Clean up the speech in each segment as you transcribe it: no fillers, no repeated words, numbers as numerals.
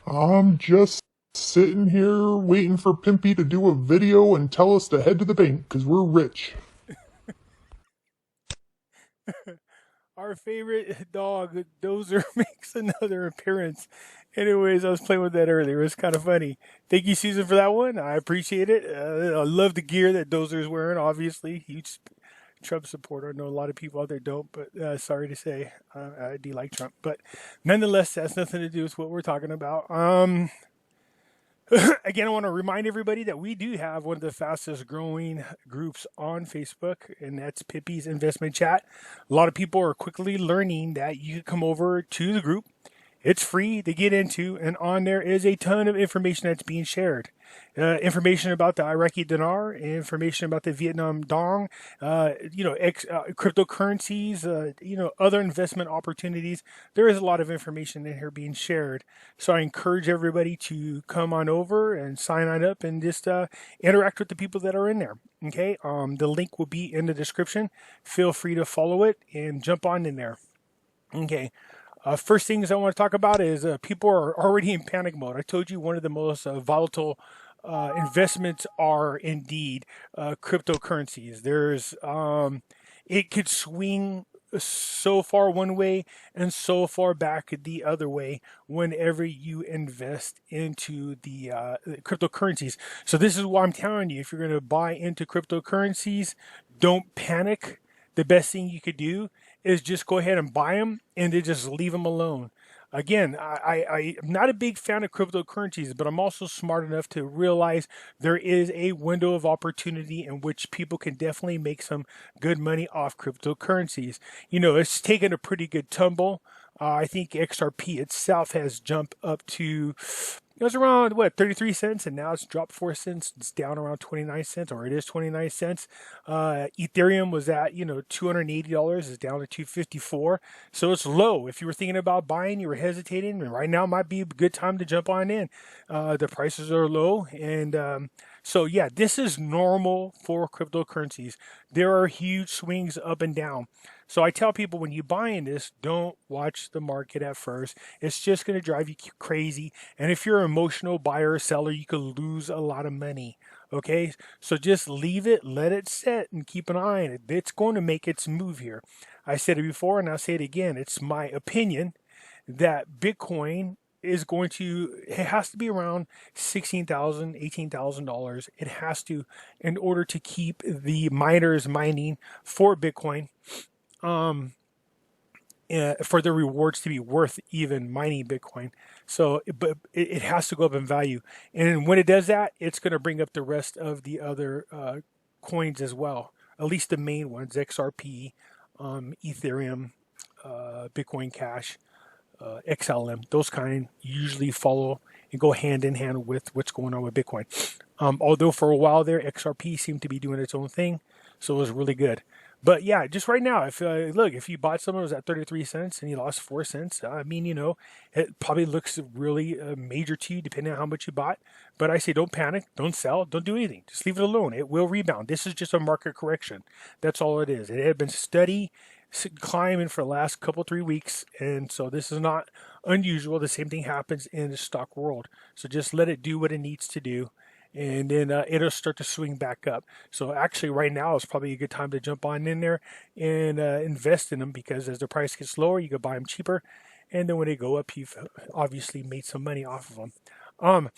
I'm just sitting here waiting for Pimpy to do a video and tell us to head to the bank because we're rich. Our favorite dog, Dozer, makes another appearance. Anyways, I was playing with that earlier. It was kind of funny. Thank you, Susan, for that one. I appreciate it. I love the gear that Dozer is wearing, obviously. Huge Trump supporter. I know a lot of people out there don't, but sorry to say, I do like Trump. But nonetheless, that's nothing to do with what we're talking about. Again, I want to remind everybody that we do have one of the fastest growing groups on Facebook, and that's Pippy's Investment Chat. A lot of people are quickly learning that you can come over to the group. It's free to get into, and on there is a ton of information that's being shared. Information about the Iraqi dinar, information about the Vietnam dong, cryptocurrencies, other investment opportunities. There is a lot of information in here being shared. So I encourage everybody to come on over and sign on up and just interact with the people that are in there. Okay, the link will be in the description. Feel free to follow it and jump on in there. Okay. First things I want to talk about is people are already in panic mode. I told you one of the most volatile investments are indeed cryptocurrencies. It could swing so far one way and so far back the other way whenever you invest into the cryptocurrencies. So this is why I'm telling you, if you're going to buy into cryptocurrencies, don't panic. The best thing you could do is just go ahead and buy them and then just leave them alone. Again, I'm not a big fan of cryptocurrencies, but I'm also smart enough to realize there is a window of opportunity in which people can definitely make some good money off cryptocurrencies. It's taken a pretty good tumble. I think XRP itself has jumped up to it was around what 33 cents, and now it's dropped 4 cents. It's down around 29 cents, or it is 29 cents. Ethereum was at $280. It's down to 254. So it's low. If you were thinking about buying, you were hesitating, and right now might be a good time to jump on in. The prices are low, and so yeah, this is normal for cryptocurrencies. There are huge swings up and down. So I tell people when you buy in this, don't watch the market at first. It's just going to drive you crazy. And if you're an emotional buyer or seller, you could lose a lot of money. Okay, so just leave it, let it set, and keep an eye on it. It's going to make its move here. I said it before, and I'll say it again. It's my opinion that Bitcoin is going to it has to be around $16,000, $18,000. It has to in order to keep the miners mining for Bitcoin, um for the rewards to be worth even mining Bitcoin. So, but it has to go up in value, and when it does that, it's going to bring up the rest of the other coins as well. At least the main ones: XRP, Ethereum, Bitcoin Cash, XLM. Those kind usually follow and go hand in hand with what's going on with Bitcoin. Although for a while there, XRP seemed to be doing its own thing, so it was really good. But yeah, just right now, if you bought some, it was at 33 cents and you lost 4 cents. I mean, it probably looks really major to you depending on how much you bought. But I say don't panic, don't sell, don't do anything. Just leave it alone. It will rebound. This is just a market correction. That's all it is. It had been steady climbing for the last couple 3 weeks, and so this is not unusual. The same thing happens in the stock world. So just let it do what it needs to do, and then it'll start to swing back up. So actually, right now is probably a good time to jump on in there and invest in them, because as the price gets lower, you can buy them cheaper, and then when they go up, you've obviously made some money off of them. Um,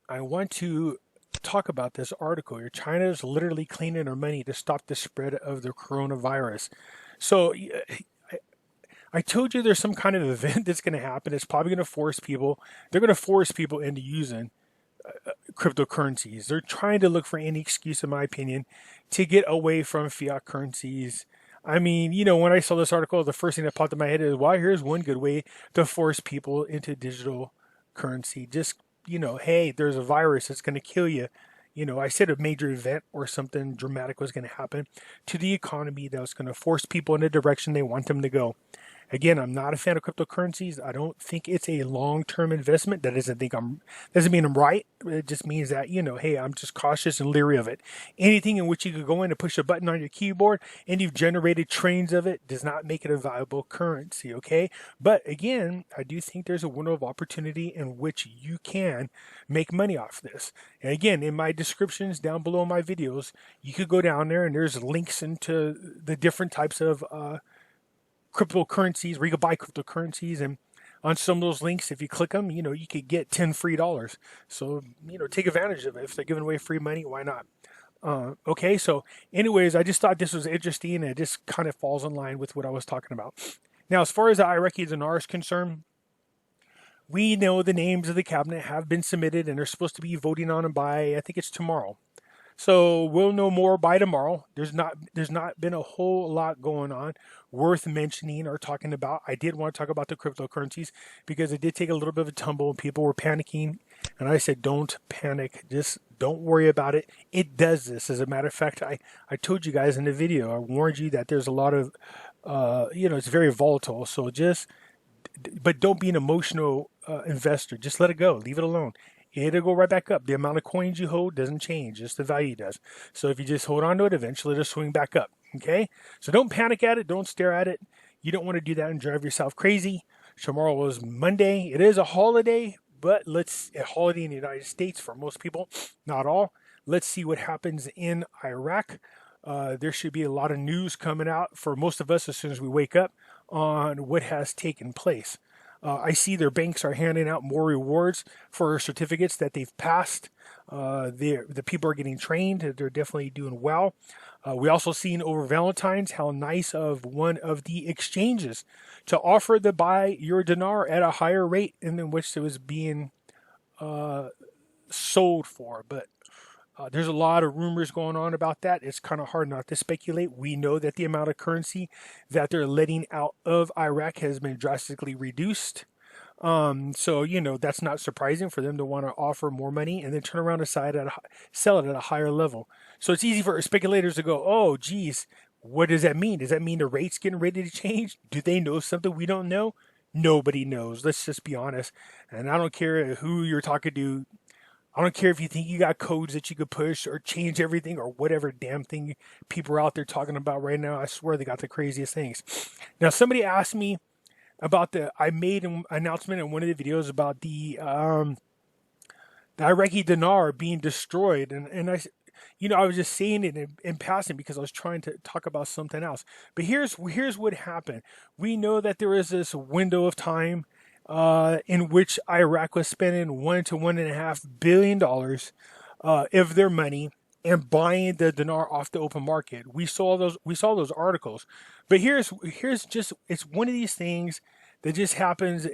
I want to talk about this article here. China is literally cleaning their money to stop the spread of the coronavirus. So I told you there's some kind of event that's going to happen. It's probably going to force people. They're going to force people into using cryptocurrencies. They're trying to look for any excuse, in my opinion, to get away from fiat currencies. I mean, when I saw this article, the first thing that popped in my head is, well, here's one good way to force people into digital currency. Just, hey, there's a virus that's going to kill you. I said a major event or something dramatic was going to happen to the economy that was going to force people in the direction they want them to go. Again, I'm not a fan of cryptocurrencies. I don't think it's a long-term investment. Doesn't mean I'm right. It just means that, hey, I'm just cautious and leery of it. Anything in which you could go in and push a button on your keyboard and you've generated trains of it does not make it a viable currency, okay? But again, I do think there's a window of opportunity in which you can make money off this. And again, in my descriptions down below my videos, you could go down there and there's links into the different types of cryptocurrencies where you could buy cryptocurrencies. And on some of those links, if you click them, you could get 10 free dollars. So, take advantage of it. If they're giving away free money, why not? Okay, so anyways, I just thought this was interesting and it just kind of falls in line with what I was talking about. Now, as far as the Iraqi dinar is concerned, we know the names of the cabinet have been submitted and they're supposed to be voting on them by, I think it's tomorrow. So we'll know more by tomorrow. There's not been a whole lot going on worth mentioning or talking about. I did want to talk about the cryptocurrencies because it did take a little bit of a tumble and people were panicking. And I said, don't panic. Just don't worry about it. It does this. As a matter of fact, I told you guys in the video, I warned you that there's a lot of, it's very volatile. So but don't be an emotional investor. Just let it go. Leave it alone. It'll go right back up. The amount of coins you hold doesn't change, just the value does. So if you just hold on to it, eventually it'll swing back up. Okay? So don't panic at it. Don't stare at it. You don't want to do that and drive yourself crazy. Tomorrow is Monday. It is a holiday, but a holiday in the United States for most people, not all. Let's see what happens in Iraq. There should be a lot of news coming out for most of us as soon as we wake up on what has taken place. I see their banks are handing out more rewards for certificates that they've passed. The people are getting trained. They're definitely doing well. We also seen over Valentine's how nice of one of the exchanges to offer to buy your dinar at a higher rate than which it was being sold for. But there's a lot of rumors going on about that. It's kind of hard not to speculate. We know that the amount of currency that they're letting out of Iraq has been drastically reduced. So that's not surprising for them to want to offer more money and then turn around and sell it at a higher level. So it's easy for speculators to go, oh, geez, what does that mean? Does that mean the rate's getting ready to change? Do they know something we don't know? Nobody knows. Let's just be honest. And I don't care who you're talking to. I don't care if you think you got codes that you could push or change everything or whatever damn thing people are out there talking about right now. I swear they got the craziest things. Now, somebody asked me about I made an announcement in one of the videos about the Iraqi dinar being destroyed. And I was just saying it in passing because I was trying to talk about something else. But here's what happened. We know that there is this window of time in which Iraq was spending $1 to $1.5 billion of their money and buying the dinar off the open market. We saw those articles, but here's just it's one of these things that just happens.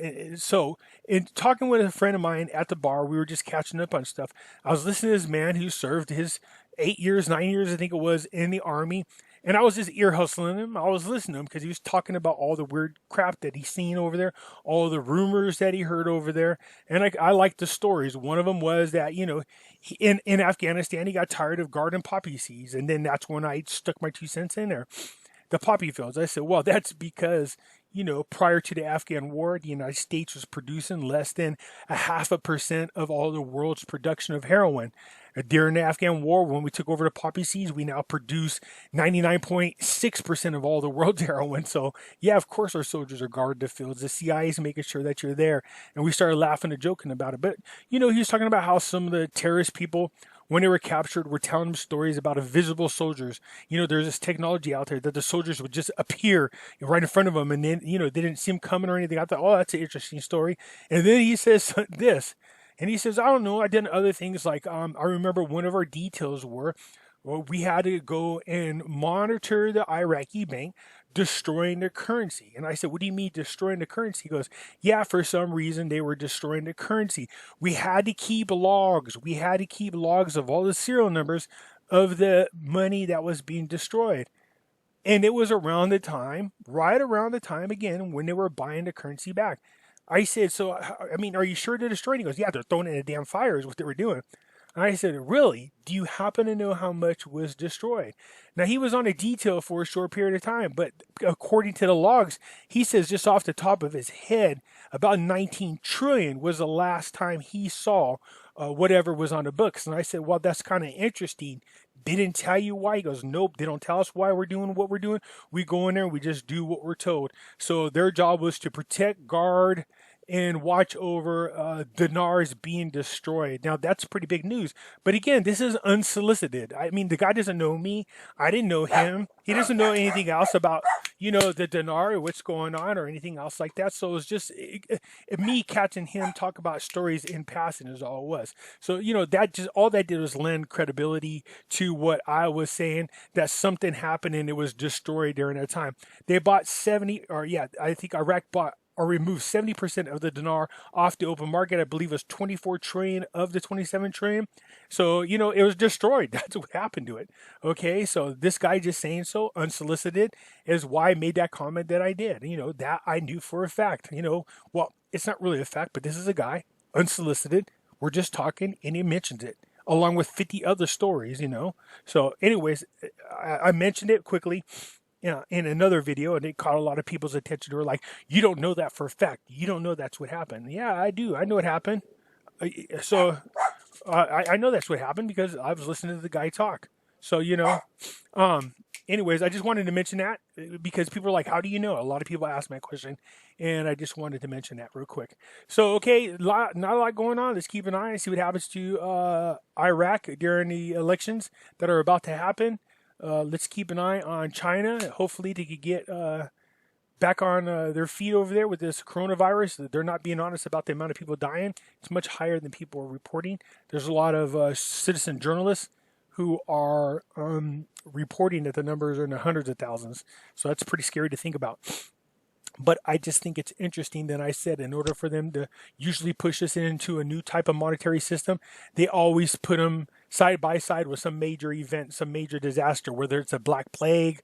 So, in talking with a friend of mine at the bar, we were just catching up on stuff. I was listening to this man who served his 9 years, I think it was, in the army. And I was just ear hustling him. I was listening to him because he was talking about all the weird crap that he's seen over there, all the rumors that he heard over there. And I liked the stories. One of them was that, in Afghanistan, he got tired of garden poppy seeds. And then that's when I stuck my 2 cents in there. The poppy fields. I said, well, that's because, prior to the Afghan war, the United States was producing less than 0.5% of all the world's production of heroin. During the Afghan war, when we took over the poppy seeds, we now produce 99.6% of all the world's heroin. So, yeah, of course our soldiers are guarding the fields. The CIA is making sure that you're there. And we started laughing and joking about it. But, he was talking about how some of the terrorist people, when they were captured, were telling them stories about invisible soldiers. There's this technology out there that the soldiers would just appear right in front of them. And then, they didn't see them coming or anything. I thought, oh, that's an interesting story. And then he says this. And he says, I don't know. I did other things like I remember one of our details were we had to go and monitor the Iraqi bank destroying their currency. And I said, what do you mean destroying the currency? He goes, yeah, for some reason they were destroying the currency. We had to keep logs. We had to keep logs of all the serial numbers of the money that was being destroyed. And it was right around the time again when they were buying the currency back. I said, so, are you sure they're destroying it? He goes, yeah, they're throwing it in a damn fire is what they were doing. And I said, really? Do you happen to know how much was destroyed? Now, he was on a detail for a short period of time, but according to the logs, he says just off the top of his head, about 19 trillion was the last time he saw whatever was on the books. And I said, well, that's kind of interesting. They didn't tell you why. He goes, nope, they don't tell us why we're doing what we're doing. We go in there and we just do what we're told. So their job was to protect, guard, and watch over dinars being destroyed. Now, that's pretty big news. But again, this is unsolicited. I mean, the guy doesn't know me. I didn't know him. He doesn't know anything else about, the dinar or what's going on or anything else like that. So it's just me catching him talk about stories in passing is all it was. So, that just all that did was lend credibility to what I was saying, that something happened and it was destroyed during that time. They bought 70, or yeah, I think Iraq bought or removed 70% of the dinar off the open market. I believe it was 24 trillion of the 27 trillion. So, it was destroyed. That's what happened to it. Okay, so this guy just saying so unsolicited is why I made that comment that I did. That I knew for a fact. Well, it's not really a fact, but this is a guy unsolicited. We're just talking and he mentions it along with 50 other stories. So anyways, I mentioned it quickly in another video, and it caught a lot of people's attention. They were like, you don't know that for a fact. You don't know that's what happened. Yeah, I do. I know what happened. So I know that's what happened because I was listening to the guy talk. So, anyways, I just wanted to mention that because people are like, how do you know? A lot of people ask me that question, and I just wanted to mention that real quick. So, okay, not a lot going on. Let's keep an eye and see what happens to Iraq during the elections that are about to happen. Let's keep an eye on China. Hopefully they could get back on their feet over there with this coronavirus. They're not being honest about the amount of people dying. It's much higher than people are reporting. There's a lot of citizen journalists who are reporting that the numbers are in the hundreds of thousands. So that's pretty scary to think about. But I just think it's interesting that I said in order for them to usually push us into a new type of monetary system, they always put them side by side with some major event, some major disaster, whether it's a black plague,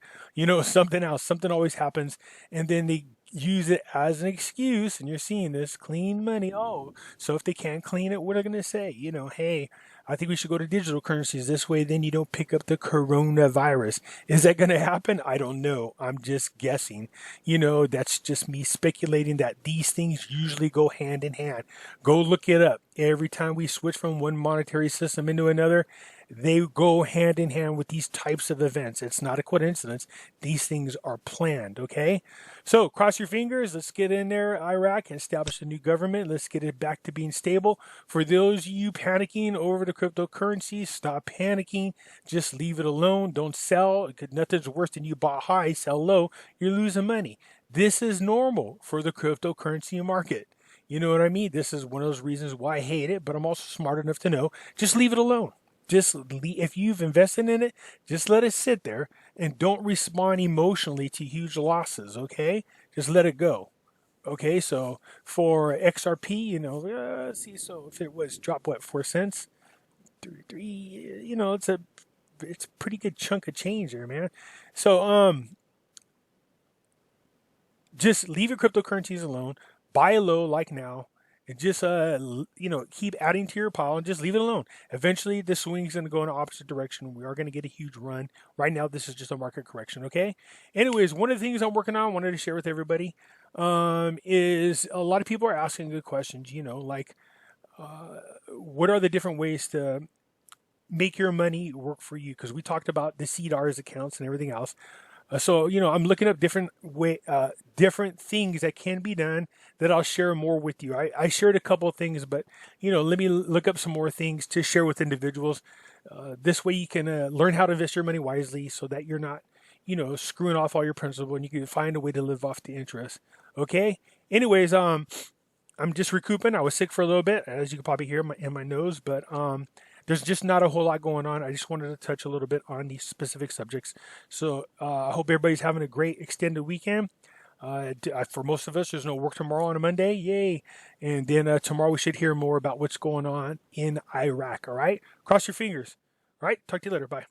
something else, something always happens. And then they use it as an excuse. And you're seeing this clean money. Oh, so if they can't clean it, what are they going to say? Hey, I think we should go to digital currencies this way. Then you don't pick up the coronavirus. Is that going to happen? I don't know. I'm just guessing. That's just me speculating that these things usually go hand in hand. Go look it up. Every time we switch from one monetary system into another, they go hand in hand with these types of events. It's not a coincidence. These things are planned, okay? So cross your fingers. Let's get in there, Iraq, and establish a new government. Let's get it back to being stable. For those of you panicking over the cryptocurrency, stop panicking. Just leave it alone. Don't sell. Nothing's worse than you bought high, sell low. You're losing money. This is normal for the cryptocurrency market. You know what I mean? This is one of those reasons why I hate it, but I'm also smart enough to know, just leave it alone. If you've invested in it, just let it sit there and don't respond emotionally to huge losses, okay? Just let it go. Okay, so for XRP, see, so if it was drop 4 cents, three, it's a pretty good chunk of change there, man. So just leave your cryptocurrencies alone, buy low like now, and just keep adding to your pile and just leave it alone. Eventually the swing's going to go in the opposite direction. We are going to get a huge run. Right now this is just a market correction, okay? Anyways, one of the things I'm working on, I wanted to share with everybody, is a lot of people are asking good questions, like what are the different ways to make your money work for you? Because we talked about the CDARS accounts and everything else. So I'm looking up different things that can be done that I'll share more with you. I shared a couple of things, but let me look up some more things to share with individuals. This way you can learn how to invest your money wisely, so that you're not screwing off all your principal, and you can find a way to live off the interest. Okay. Anyways, I'm just recouping. I was sick for a little bit, as you can probably hear in my nose, but there's just not a whole lot going on. I just wanted to touch a little bit on these specific subjects. So I hope everybody's having a great extended weekend. For most of us, there's no work tomorrow on a Monday. Yay. And then tomorrow we should hear more about what's going on in Iraq. All right. Cross your fingers. All right. Talk to you later. Bye.